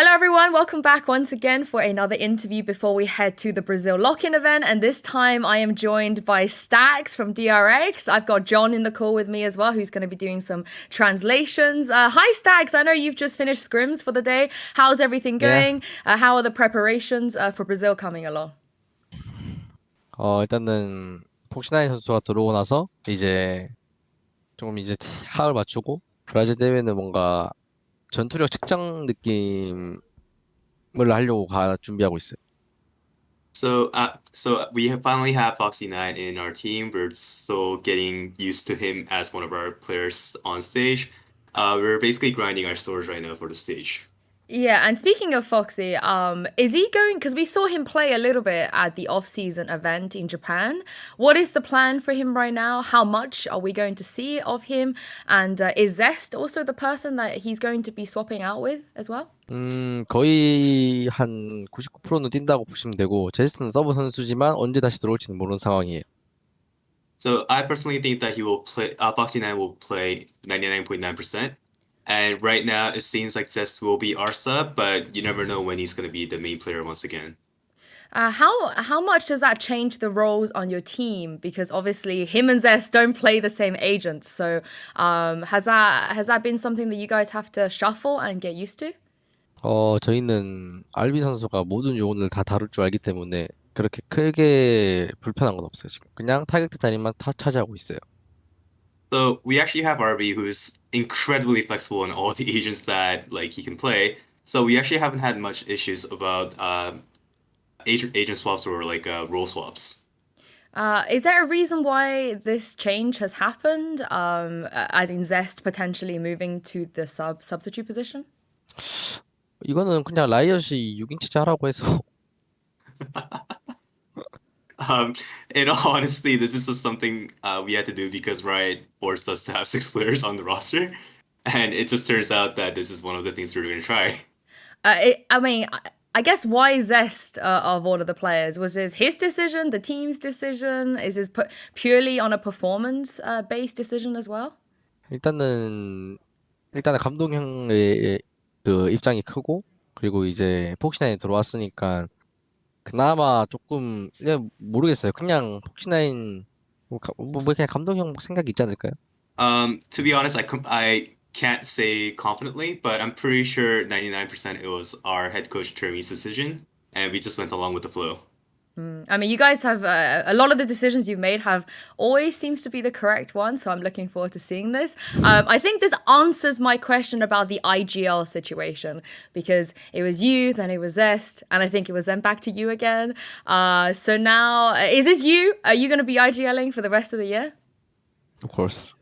Hello everyone, welcome back once again for another interview before we head to the Brazil lock-in event. And this time I am joined by Stax from DRX. I've got John in the call with me as well, who's going to be doing some translations. Hi Stax, I know you've just finished scrims for the day. How's everything 네. going? How are the preparations for Brazil coming along? 일단은 폭신하인 선수가 들어오고 나서 이제 조금 이제 합을 맞추고 브라질 대회는 뭔가 전투력 측정 느낌을 하려고 준비하고 있어요. So we have finally have Foxy Knight in our team. We're still getting used to him as one of our players on stage. We're basically grinding our stores right now for the stage. Yeah, and speaking of Foxy, is he going? Because we saw him play a little bit at the off-season event in Japan. What is the plan for him right now? How much are we going to see of him? And is Zest also the person that he's going to be swapping out with as well? 거의 한 99%는 뛴다고 보시면 되고 제스트는 서브 선수지만 언제 다시 들어올지는 모르는 상황이에요. So I personally think that he will play. Foxy Knight will play 99.9%. And right now it seems like Zest will be our sub, but you never know when he's going to be the main player once again. How much does that change the roles on your team? Because obviously him and Zest don't play the same agents. So has that been something that you guys have to shuffle and get used to? 저희는 알비 선수가 모든 요원을 다 다룰 줄 알기 때문에 그렇게 크게 불편한 건 없어요, 지금. 그냥 타겟 자리만 차지하고 있어요. So we actually have RB who's incredibly flexible in all the agents that like he can play. So we actually haven't had much issues about agent swaps or like role swaps. Is there a reason why this change has happened? As in Zest potentially moving to the substitute position? 이거는 그냥 라이엇이 6인 체제하라고 해서 Um, in all honesty, this is just something we had to do because Riot forced us to have 6 players on the roster, and it just turns out that this is one of the things we're going to try. I mean, I guess why Zest of all of the players? Was this his decision, the team's decision? Is this purely on a performance based decision as well? 일단은 일단은 감독형의 그 입장이 크고 그리고 이제 폭신라인 들어왔으니까 그나마 조금 그냥 모르겠어요. 그냥 폭신라인 뭐 그냥 감독형 생각이 있지 않을까요? To be honest, I can't say confidently, but I'm pretty sure 99% it was our head coach Termi's decision, and we just went along with the flow. I mean, you guys have a lot of the decisions you've made have always seems to be the correct one. So I'm looking forward to seeing this. I think this answers my question about the IGL situation because it was you, then it was Zest, and I think it was then back to you again. So now, is this you? Are you going to be IGLing for the rest of the year? Of course.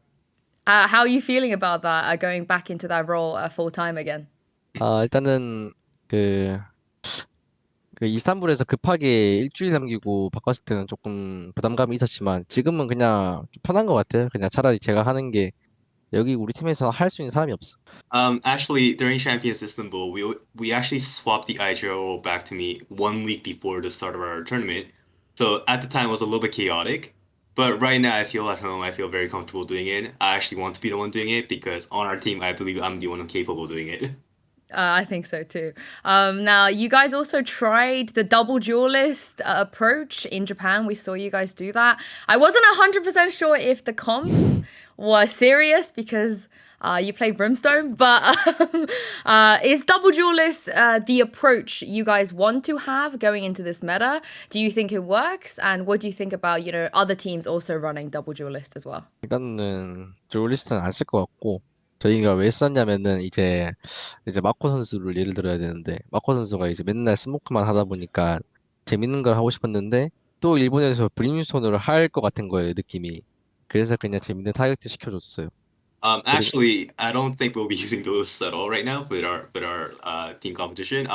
How are you feeling about that, going back into that role full time again? 일단은 그 이스탄불에서 급하게 일주일 남기고 바꿨을 때는 조금 부담감이 있었지만 지금은 그냥 좀 편한 것 같아요. 그냥 차라리 제가 하는 게 여기 우리 팀에서 할 수 있는 사람이 없어. Actually, during Champions Istanbul, we actually swapped the IGL role back to me 1 week before the start of our tournament. So at the time, it was a little bit chaotic. But right now, I feel at home. I feel very comfortable doing it. I actually want to be the one doing it because on our team, I believe I'm the one capable of doing it. I think so too. Now, you guys also tried the double duelist approach in Japan. We saw you guys do that. I wasn't 100% sure if the comps were serious because you play Brimstone, but is double duelist the approach you guys want to have going into this meta? Do you think it works? And what do you think about, other teams also running double duelist as well? 일단은 듀얼리스트는 안 쓸 것 같고 저희가 왜 썼냐면은 이제 마코 선수를 예를 들어야 되는데 마코 선수가 이제 맨날 스모크만 하다 보니까 재밌는 걸 하고 싶었는데 또 일본에서 브림스톤으로 할 것 같은 거예요 느낌이. 그래서 그냥 재밌는 타겟 시켜줬어요. 그리고 Actually, I don't think we'll be using duelists at all right now with our team competition.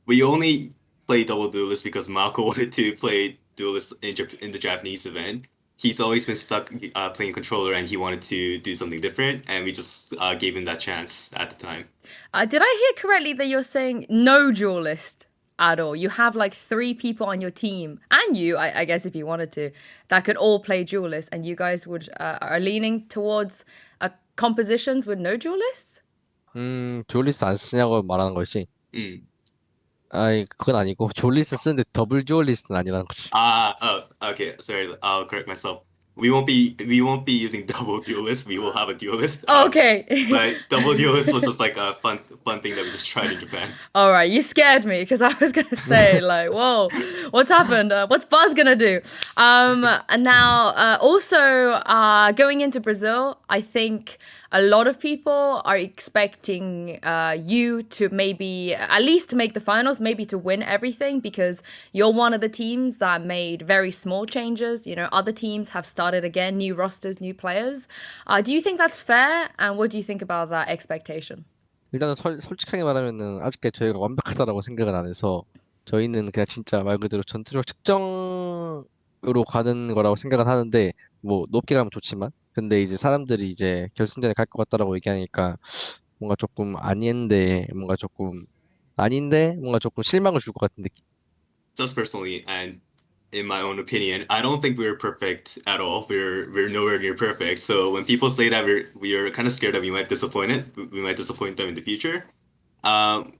We only play double duelists because Mako wanted to play duelists in the Japanese event. He's always been stuck playing controller, and he wanted to do something different, and we just gave him that chance at the time. Did I hear correctly that you're saying no duelist at all? You have like 3 people on your team, and you, I guess, if you wanted to, that could all play duelist, and you guys would are leaning towards compositions with no duelists? 듀얼리스트 안 쓰냐고 말하는 것이 Mm. 아이 그건 아니고 듀얼리스트 쓰는데 더블 듀얼리스트는 아니라는 거지. Oh, okay. Sorry, I'll correct myself. We won't be using double duelist. We will have a duelist. Okay. But double duelist was just like a fun thing that we just tried in Japan. All right, you scared me because I was gonna say like, whoa, what's happened? What's Buzz gonna do? And now also going into Brazil, I think a lot of people are expecting you to maybe at least to make the finals, maybe to win everything because you're one of the teams that made very small changes. You know, other teams have started again, new rosters, new players. Do you think that's fair? And what do you think about that expectation? 일단은 솔직하게 말하면은 아직까지 저희가 완벽하다라고 생각은 안 해서 저희는 그냥 진짜 말 그대로 전투력 측정으로 가는 거라고 생각은 하는데 뭐 높게 가면 좋지만 근데 이제 사람들이 이제 결승전에 갈 것 같다라고 얘기하니까 뭔가 조금 아닌데 뭔가 조금 실망을 줄 것 같은 느낌. Just personally, and in my own opinion, I don't think we're perfect at all. We're nowhere near perfect. So when people say that we are kind of scared that we might disappoint them in the future.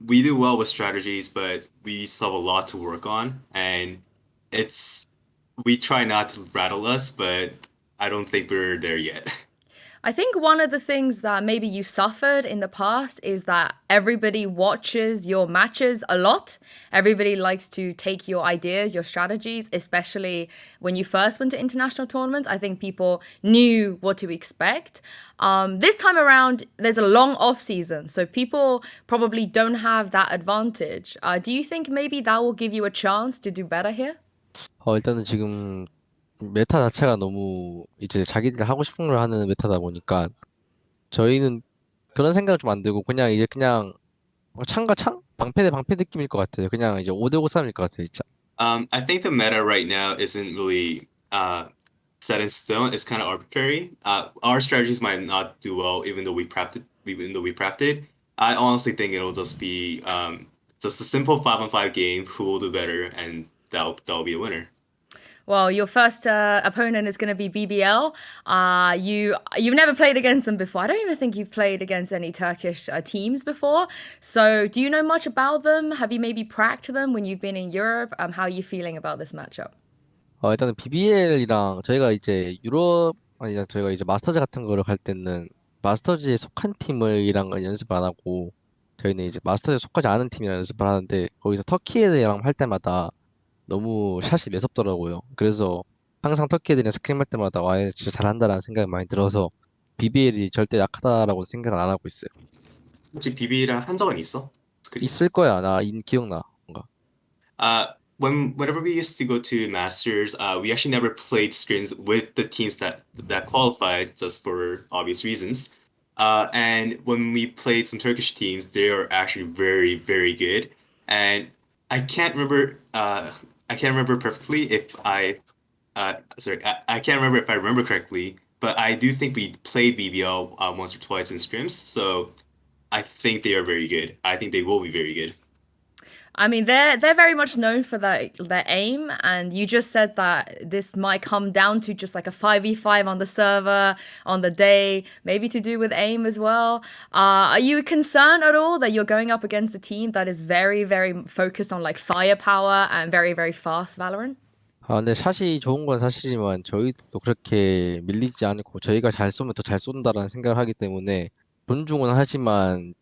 We do well with strategies, but we still have a lot to work on, and it's we try not to rattle us, but I don't think we're there yet. I think one of the things that maybe you suffered in the past is that everybody watches your matches a lot. Everybody likes to take your ideas, your strategies, especially when you first went to international tournaments. I think people knew what to expect. This time around, there's a long off season, so people probably don't have that advantage. Do you think maybe that will give you a chance to do better here? 일단은 지금 메타 자체가 너무 이제 자기들이 하고 싶은 걸 하는 메타다 보니까 저희는 그런 생각을 좀 안 들고 그냥 이제 그냥 창과 창? 방패 대 방패 느낌일 것 같아요. 그냥 이제 5대5 싸움일 것 같아요, 진짜. I think the meta right now isn't really set in stone. It's kind of arbitrary. Our strategies might not do well, even though we prepped it. I honestly think it'll just be just a simple 5-on-5 game. Who will do better, and that'll be a winner. Well, your first opponent is going to be BBL. You've never played against them before. I don't even think you've played against any Turkish teams before. So, do you know much about them? Have you maybe practiced them when you've been in Europe? How are you feeling about this matchup? 일단은 BBL이랑 저희가 이제 저희가 이제 마스터즈 같은 거를 갈 때는 마스터즈에 속한 팀이랑 연습을 안 하고 저희는 이제 마스터즈에 속하지 않은 팀이랑 연습을 하는데 거기서 터키 애들이랑 할 때마다 너무 샷이 매섭더라고요. 그래서 항상 터키 애들이랑 스크림 할 때마다 와, 얘 진짜 잘한다라는 생각이 많이 들어서 BBL이 절대 약하다라고 생각을 안 하고 있어요. 혹시 BB랑 한 적은 있어? 스크린? 있을 거야. 기억나. 뭔가. Whenever we used to go to Masters, we actually never played screens with the teams that qualified, just for obvious reasons. And when we played some Turkish teams, they are actually very, very good. And I can't remember. I can't remember perfectly if I. Sorry, I can't remember if I remember correctly. But I do think we played BBL once or twice in scrims, so I think they are very good. I think they will be very good. I mean, they're very much known for their aim, and you just said that this might come down to just like a 5v5 on the server on the day, maybe to do with aim as well. Are you concerned at all that you're going up against a team that is very, very focused on like firepower and very, very fast Valorant? 근데 샷이 좋은 건 사실이지만 저희도 그렇게 밀리지 않고 저희가 잘 쏘면 더 잘 쏜다라는 생각을 하기 때문에 존중은 하지만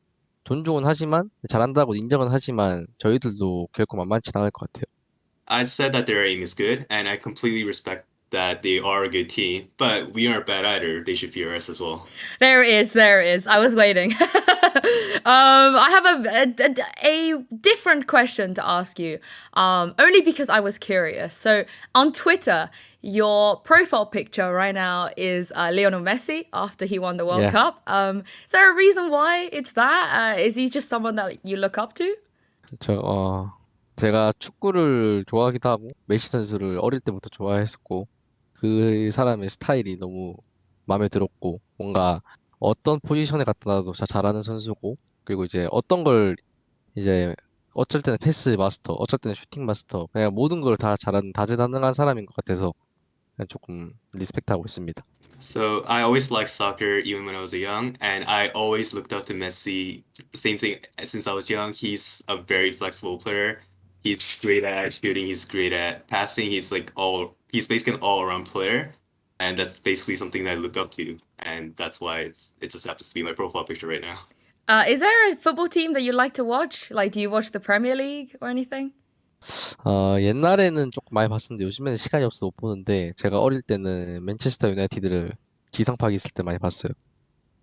잘한다고 인정은 하지만 저희들도 결코 만만치 않을 것 같아요. I said that their aim is good, and I completely respect that they are a good team, but we aren't bad either. They should fear us as well. There it is. There it is. I was waiting. I have a different question to ask you, only because I was curious. So on Twitter, your profile picture right now is Lionel Messi after he won the World Yeah. Cup. Is there a reason why it's that? Is he just someone that you look up to? 제가 축구를 좋아하기도 하고 메시 선수를 어릴 때부터 좋아했었고 그 사람의 스타일이 너무 마음에 들었고 뭔가 어떤 포지션에 갖다 놔도 잘하는 선수고 그리고 이제 어떤 걸 이제 어쩔 때는 패스 마스터, 어쩔 때는 슈팅 마스터 그냥 모든 걸 다 잘하는 다재다능한 사람인 것 같아서 조금 리스펙트하고 있습니다. So I always liked soccer even when I was young, and I always looked up to Messi. Same thing since I was young. He's a very flexible player. He's great at shooting. He's great at passing. He's basically an all-around player, and that's basically something that I look up to, and that's why it just happens to be my profile picture right now. Is there a football team that you like to watch? Like, do you watch the Premier League or anything? 옛날에는 조금 많이 봤었는데 요즘에는 시간이 없어서 못 보는데 제가 어릴 때는 맨체스터 유나이티드를 지상파에 있을 때 많이 봤어요.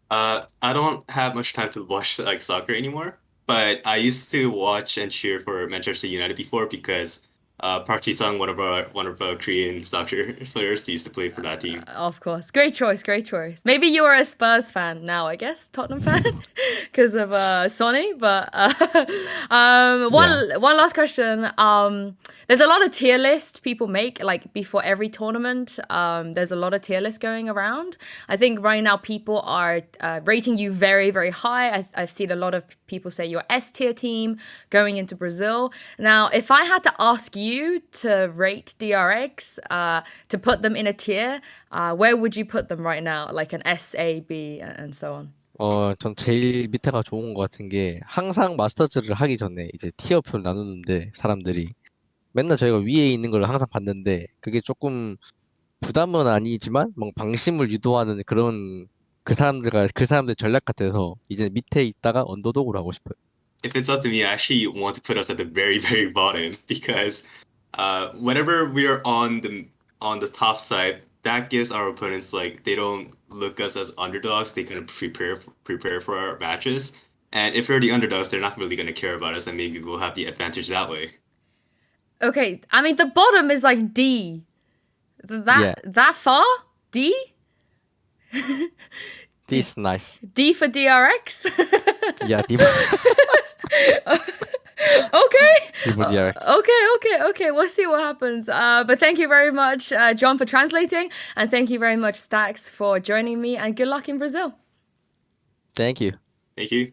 I don't have much time to watch like soccer anymore, but I used to watch and cheer for Manchester United before because Park Ji-sung, one of our Korean soccer players, used to play for that team. Of course. Great choice, great choice. Maybe you're a Spurs fan now, I guess. Tottenham fan because of Sonny. But one last question. There's a lot of tier list people make like before every tournament. There's a lot of tier list going around. I think right now people are rating you very, very high. I've seen a lot of people say you're S tier team going into Brazil. Now, if I had to ask you to rate DRX, to put them in a tier, where would you put them right now? Like an S, A, B, and so on. 전 제일 밑에가 좋은 것 같은 게 항상 마스터즈를 하기 전에 이제 티어표를 나누는데 사람들이 맨날 저희가 위에 있는 걸 항상 봤는데 그게 조금 부담은 아니지만 뭔가 방심을 유도하는 그런 그 사람들 전략 같아서 이제 밑에 있다가 언더독으로 하고 싶어요. If it's up to me, I actually want to put us at the very, very bottom because whenever we are on the top side, that gives our opponents like they don't look us as underdogs. They kind of prepare for our matches, and if we're the underdogs, they're not really going to care about us, and maybe we'll have the advantage that way. Okay, I mean the bottom is like D. That far? D? This is nice. D for DRX? Yeah, Okay. DRX. Okay. We'll see what happens. But thank you very much, John, for translating. And thank you very much, Stax, for joining me. And good luck in Brazil. Thank you. Thank you.